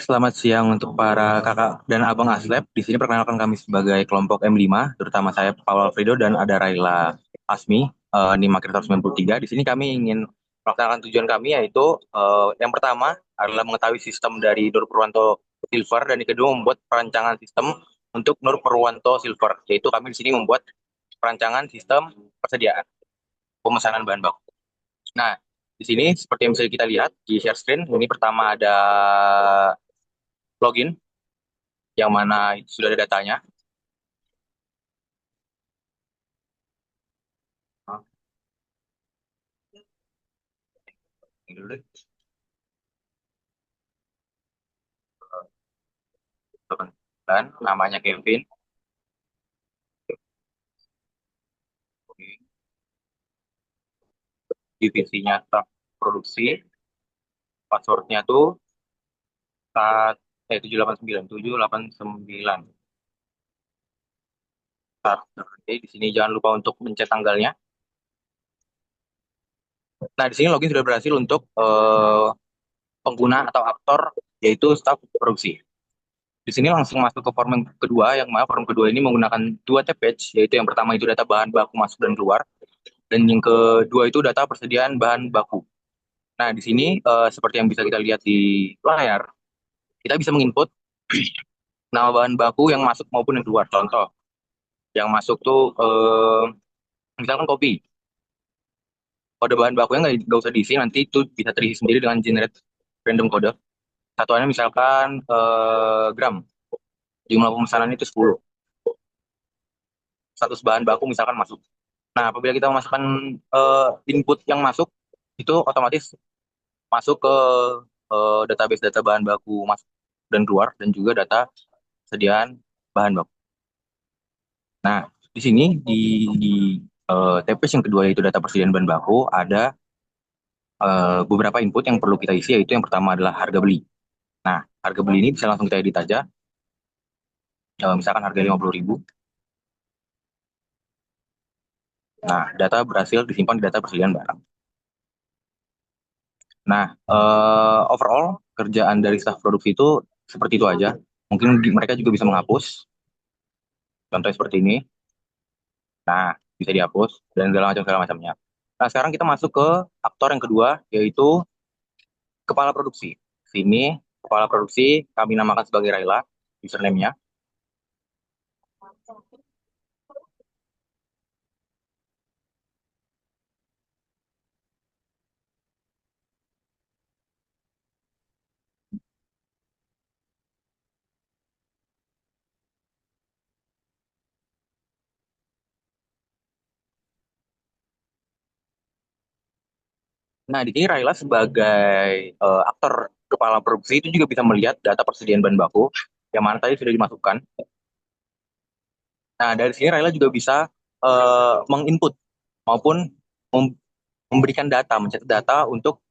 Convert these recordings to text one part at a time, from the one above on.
Selamat siang untuk para kakak dan abang Aslep. Di sini perkenalkan kami sebagai kelompok M5, terutama saya Paul Alfredo dan ada Raila Asmi, NIM Akhir tahun 93. Di sini kami ingin melaksanakan tujuan kami yaitu yang pertama adalah mengetahui sistem dari Nur Purwanto Silver dan yang kedua membuat perancangan sistem untuk Nur Purwanto Silver, yaitu kami di sini membuat perancangan sistem persediaan pemesanan bahan baku. Nah, di sini seperti yang bisa kita lihat di share screen, ini pertama ada login yang mana itu sudah ada datanya. Nah, ini dulu deh. Dan namanya Kevin. Divisinya staf produksi. Passwordnya tuh saat 789 789. Oke, di sini jangan lupa untuk mencet tanggalnya. Nah, di sini login sudah berhasil untuk pengguna atau aktor yaitu staf produksi. Di sini langsung masuk ke form yang kedua, yang mana form kedua ini menggunakan dua tab page, yaitu yang pertama itu data bahan baku masuk dan keluar, dan yang kedua itu data persediaan bahan baku. Nah, di sini seperti yang bisa kita lihat di layar, kita bisa menginput nama bahan baku yang masuk maupun yang keluar. Contoh, yang masuk tuh misalkan kopi. Kode bahan bakunya nggak usah diisi, nanti itu bisa terisi sendiri dengan generate random kode. Satuannya misalkan gram, jumlah pemesanan itu 10. Status bahan baku misalkan masuk. Nah, apabila kita memasukkan input yang masuk, itu otomatis masuk ke database data bahan baku masuk dan keluar, dan juga data sediaan bahan baku. Nah, di sini di TPS yang kedua yaitu data persediaan bahan baku ada beberapa input yang perlu kita isi, yaitu yang pertama adalah harga beli. Nah, harga beli ini bisa langsung kita edit aja. Misalkan harga 50.000. Nah, data berhasil disimpan di data persediaan barang. Nah, overall kerjaan dari staf produksi itu seperti itu aja. Mungkin mereka juga bisa menghapus. Contohnya seperti ini. Nah, bisa dihapus dan segala macamnya. Nah, sekarang kita masuk ke aktor yang kedua, yaitu kepala produksi. Sini, kepala produksi kami namakan sebagai Raila, username-nya. Nah, di sini Raila sebagai aktor kepala produksi itu juga bisa melihat data persediaan bahan baku yang mana tadi sudah dimasukkan. Nah, dari sini Raila juga bisa menginput maupun mem- memberikan data, mencatat data untuk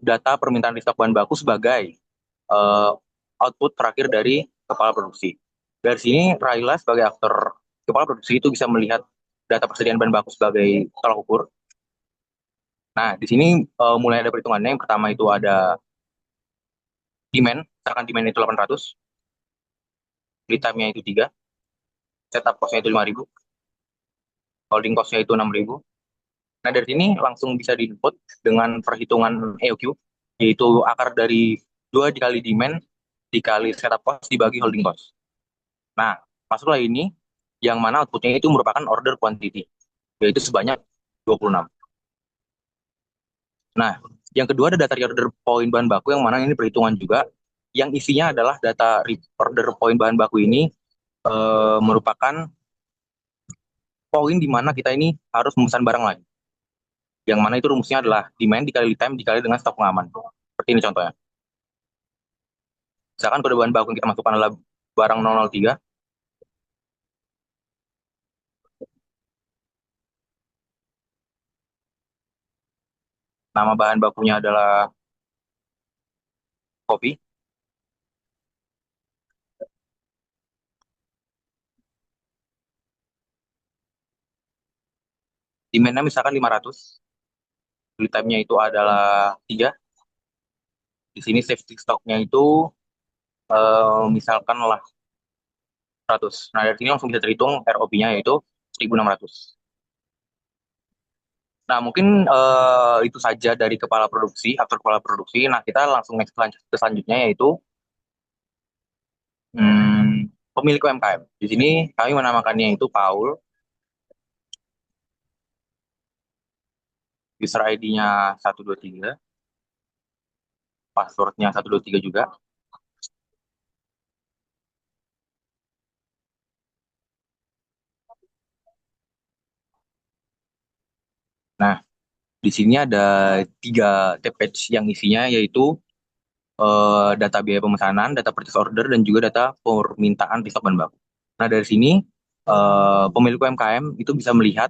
data permintaan restock bahan baku sebagai eh, output terakhir dari kepala produksi. Dari sini Raila sebagai aktor kepala produksi itu bisa melihat data persediaan bahan baku sebagai tolak ukur. Nah, di sini mulai ada perhitungannya. Yang pertama itu ada demand, misalkan demand itu 800, lead time-nya itu 3, setup cost-nya itu 5.000, holding cost-nya itu 6.000. Nah, dari sini langsung bisa di-input dengan perhitungan EOQ, yaitu akar dari 2 dikali demand dikali setup cost dibagi holding cost. Nah, masuklah ini yang mana outputnya itu merupakan order quantity, yaitu sebanyak 26. Nah, yang kedua ada data reorder point bahan baku yang mana ini perhitungan juga, yang isinya adalah data reorder point bahan baku ini merupakan poin di mana kita ini harus memesan barang lain. Yang mana itu rumusnya adalah demand dikali lead time dikali dengan stok pengaman. Seperti ini contohnya. Misalkan kode bahan baku yang kita masukkan adalah barang 003, nama bahan bakunya adalah kopi, demandnya misalkan 500, lead time-nya itu adalah 3. Di Di sini safety stocknya itu misalkan lah 100. Nah, dari sini langsung bisa terhitung ROP-nya yaitu 1.600. Nah, mungkin itu saja dari kepala produksi, aktor kepala produksi. Nah, kita langsung next ke selanjutnya yaitu pemilik UMKM. Di sini kami menamakannya itu Paul, user ID-nya 123, passwordnya 123 juga. Nah, di sini ada 3 tab yang isinya yaitu data biaya pemesanan, data purchase order, dan juga data permintaan di stok bahan baku. Nah, dari sini pemilik UMKM itu bisa melihat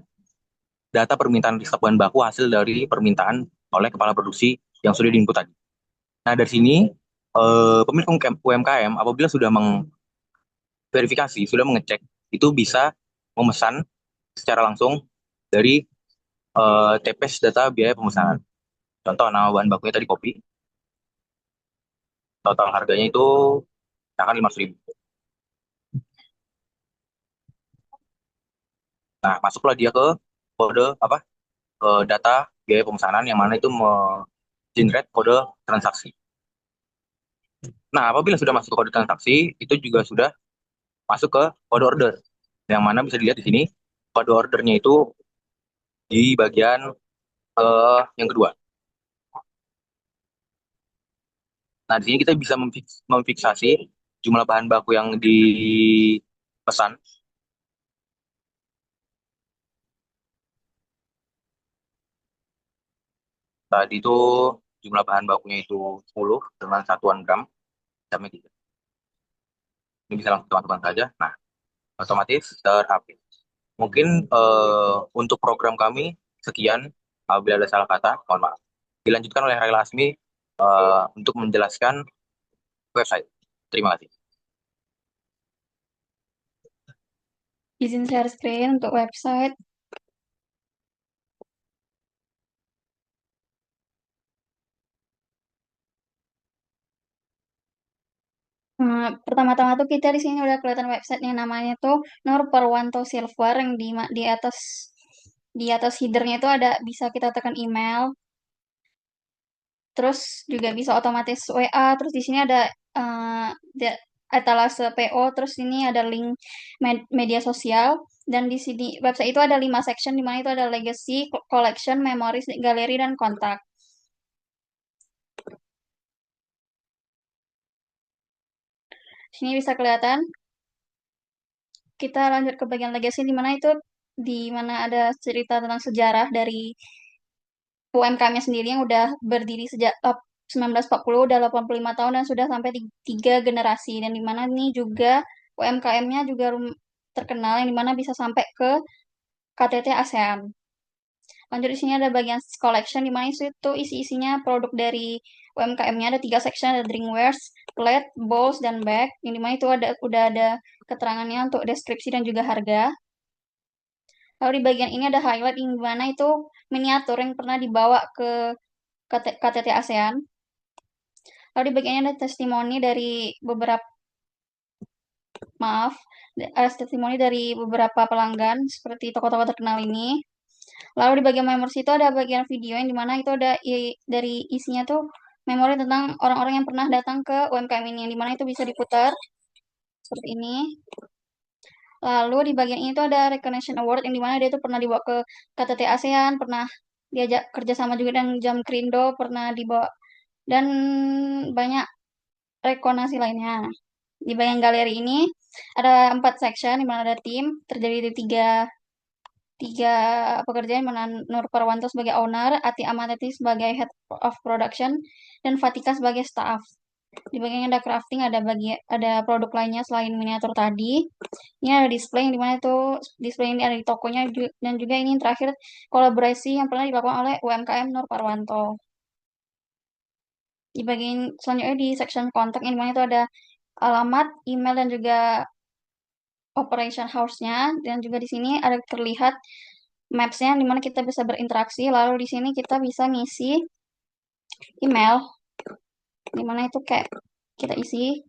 data permintaan di stok bahan baku hasil dari permintaan oleh kepala produksi yang sudah diinput tadi. Nah, dari sini pemilik UMKM apabila sudah mengverifikasi, sudah mengecek, itu bisa memesan secara langsung dari TPS data biaya pemesanan. Contoh nama bahan bakunya tadi kopi, total harganya itu akan 500.000. Nah, masuklah dia ke kode apa? Data biaya pemesanan yang mana itu generate kode transaksi. Nah, apabila sudah masuk ke kode transaksi, itu juga sudah masuk ke kode order. Yang mana bisa dilihat di sini, kode ordernya itu di bagian yang kedua. Nah, di sini kita bisa memfiksasi jumlah bahan baku yang dipesan. Tadi itu jumlah bahan bakunya itu 10 dengan satuan gram, jamnya 3. Ini bisa langsung teman-teman saja. Nah, otomatis terupdate. Mungkin untuk program kami sekian. Apabila ada salah kata, mohon maaf. Dilanjutkan oleh Ray Lasmi untuk menjelaskan website. Terima kasih. Izin share screen untuk website. Pertama-tama tuh kita di sini udah kelihatan websitenya, namanya tuh Nur Perwanto Silver, yang di atas headernya itu ada bisa kita tekan email, terus juga bisa otomatis WA, terus di sini ada eh, etalase PO, terus ini ada link media sosial, dan di sini website itu ada 5 section, di mana itu ada legacy, collection, memories, galeri, dan kontak. Sini bisa kelihatan. Kita lanjut ke bagian legacy, di mana ada cerita tentang sejarah dari UMKM-nya sendiri yang udah berdiri sejak 1940, udah 85 tahun dan sudah sampai 3 generasi, dan di mana ini juga UMKM-nya juga terkenal, yang di mana bisa sampai ke KTT ASEAN. Lanjut, di sini ada bagian collection, di mana itu isi-isinya produk dari UMKM-nya, ada 3 section, ada drinkwares, plate, bowls, dan bag, yang di mana itu udah ada keterangannya untuk deskripsi dan juga harga. Lalu di bagian ini ada highlight, yang mana itu miniatur yang pernah dibawa ke KTT ASEAN. Lalu di bagian ini ada testimoni dari beberapa, maaf, ada testimoni dari beberapa pelanggan seperti tokoh-tokoh terkenal ini. Lalu di bagian memories itu ada bagian video, yang dimana itu ada dari isinya tuh memori tentang orang-orang yang pernah datang ke UMKM ini, yang dimana itu bisa diputar seperti ini. Lalu di bagian ini tuh ada recognition award, yang dimana dia tuh pernah dibawa ke KTT ASEAN, pernah diajak kerjasama juga dengan Jam Krindo, pernah dibawa, dan banyak rekonasi lainnya. Di bagian galeri ini ada 4 section, di mana ada tim terdiri dari tiga tiga pekerjaan, mana Nur Parwanto sebagai owner, Ati Amatati sebagai head of production, dan Fatika sebagai staff. Di bagian ada crafting, ada produk lainnya selain miniatur tadi. Ini ada display, yang dimana itu display ini ada di tokonya, dan juga ini terakhir kolaborasi yang pernah dilakukan oleh UMKM Nur Parwanto. Di bagian selanjutnya di section kontak, yang dimana itu ada alamat, email, dan juga operation house-nya, dan juga di sini ada terlihat maps-nya, di mana kita bisa berinteraksi. Lalu di sini kita bisa ngisi email. dimana itu kayak kita isi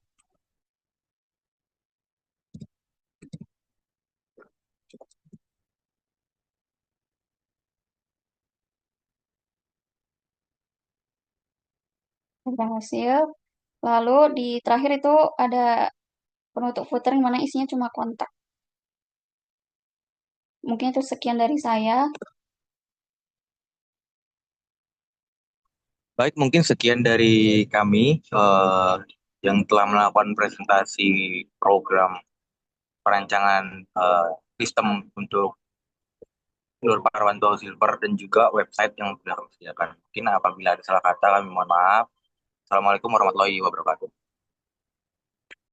tentang hasil. Lalu di terakhir itu ada penutup footer yang mana isinya cuma kontak. Mungkin itu sekian dari saya. Baik, mungkin sekian dari kami yang telah melakukan presentasi program perancangan eh, sistem untuk Nur Parwanto Silver dan juga website yang sudah kami sediakan. Mungkin apabila ada salah kata, kami mohon maaf. Assalamualaikum warahmatullahi wabarakatuh.